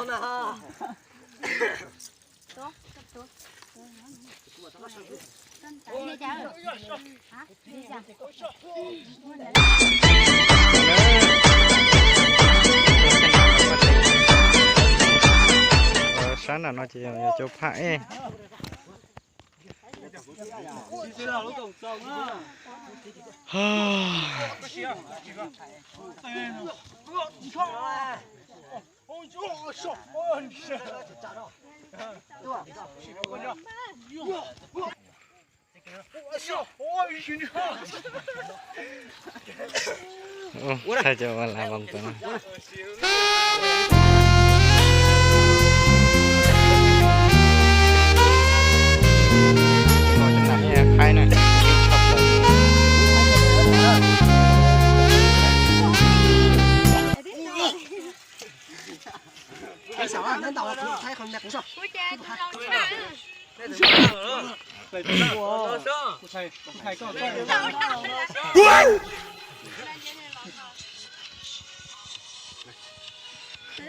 nè ha. Sáng là nó chỉ chụp hại. Thay cho mà làm bằng tụi nó. Khai này. Cái sáu à, nên tàu là thay không đẹp cũng sao.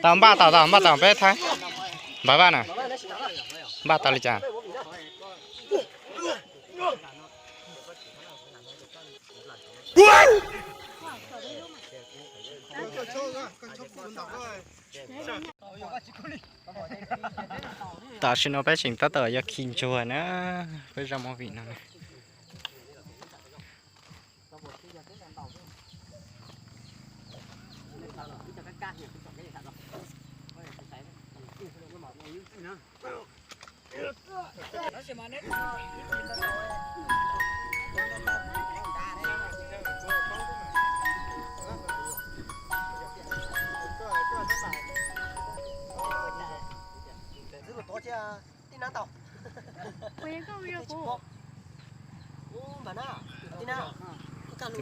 Tao ba tao bé thái. Ba nè. Ba tao đi chả. Ta xin nó bé chỉnh ta tờ cho kinh chùa nữa với ra món vị này.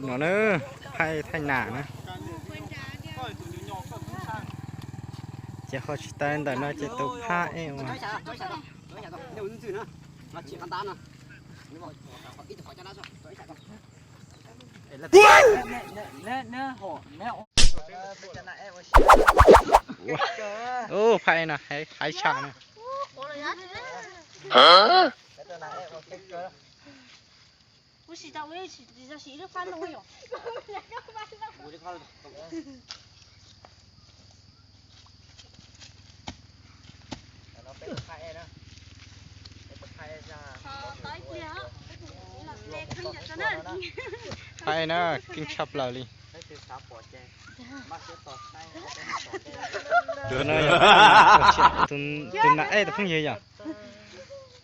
Nó nữa hay thanh nả nữa chỉ khó tên tại nó chỉ tụ pha em mà ô phay nè hay chả nè hả 不洗澡，我也洗，这洗着翻了我有。我就看了。nó bé khai đó, bé khai ra. Tới kia hả? Lẹ khinh nhật cho nó. hay nó kinh chập lại đi. Đứa nó tuần nãy tao không gì vậy?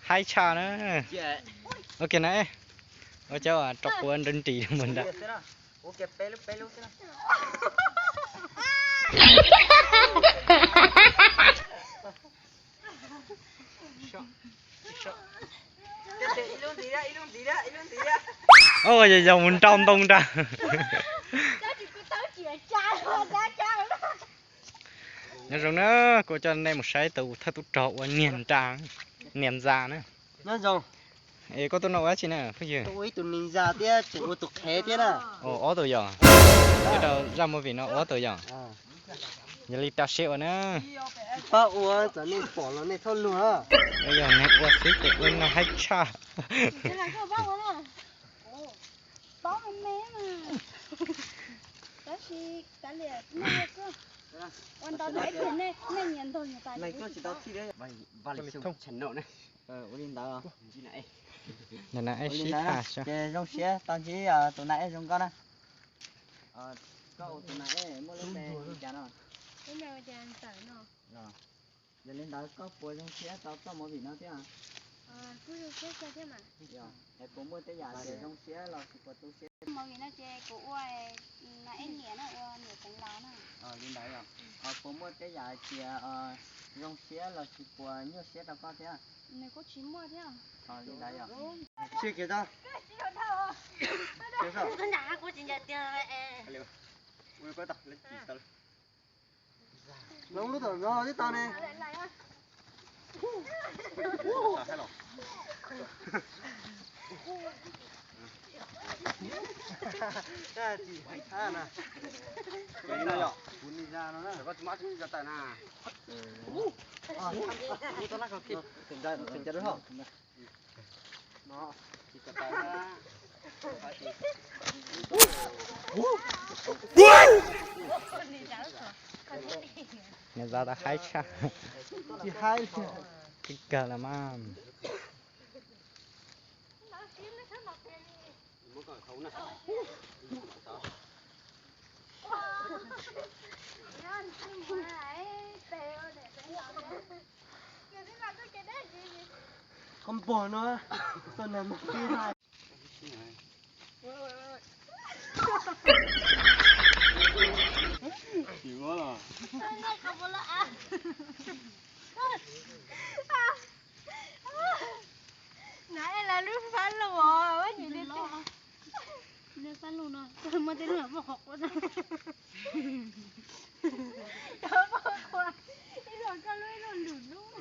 Hai cha nữa. Ok nãy. Ở cháu à trọc của anh Trinh Trì mình đã. Ôi giờ dòng mình trong tung ra. Nhưng rồi nữa cô cho anh em một sái tụ thay tụ trộn và niềm tràng niềm già nữa. Nó rồi. Ê có tụi nó quá chị nè, phải chưa? Tụi tụi ninja tia, chỉ có tụi khé tia nè. Ồ, ó tụi giờ. Cái đầu ra mua vị nó ó tụi giờ. Giờ đi ta xịu nữa. Ba ua, giờ nên bỏ nó nên thôi luôn á. Bây giờ nè ua xịu thì ua nó hay cha. Cái này có bao nữa. Bao em mẹ mà. Đó thì cái này nó cơ. Quan tao thấy cái này nhìn thôi người ta. Này có chỉ tao thi đấy. Và lịch thông chấn nộ này. Urin đó. Gì này? Này nè, xí thả cho. Cái rong xía, tao chỉ tụi nãy rong con á. Có tụi nãy mua lúc này chả nó. Cái này chả ăn tỏi nó. Rồi. Giờ lên đó có bùi rong xía tao mua vị nó thế à? Bùi rong xía sao thế mà? Dạ. Để cũng mua tới giờ để rong xía là chỉ có tôi xía. Mua vị nó chè của uai nãy nhẹ nó uai nhẹ cánh lá nó. Lên đấy rồi. Cũng mua tới giờ chỉ rong xía là chỉ của nhiều xía tao có thế à? Này có chín mua thế à? Lên đấy rồi. Xía kìa ra. Xía sao? Con nhà của chị nhà tiền vậy. Ui có tập lên chỉ tao. Nó lúc đó nó tao nè. 这几看呢？这个要，不你家呢？这个他妈就是在那。啊，你到那个去，现在的哈。nó chỉ có tại ra nhà ra đã hai cha chỉ hai cái cờ là mà con bò nó con này một cái hai chịu quá rồi nãy là nước phanh luôn rồi quá gì đi nước phanh luôn rồi tôi mới tới là một học quá rồi đó bao qua đi rồi con lưới nó lụt luôn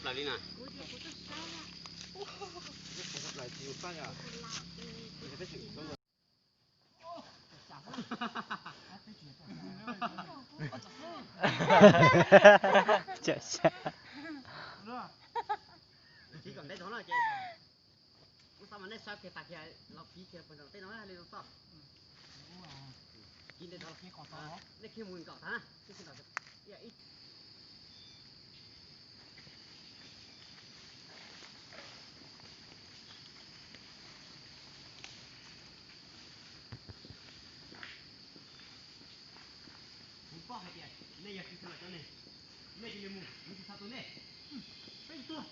lại đi nè lại chịu phát à chà chà chỉ còn đấy đó là chị sao mà nó sao cái tạc kia lọc khí kia phần đầu tay nó lên sao kín đây đó là cỏ đó đây kia mùi cỏ hả cái đó là ít bao hết vậy này giờ cái là này này cái mù cái sao tôi này cái tôi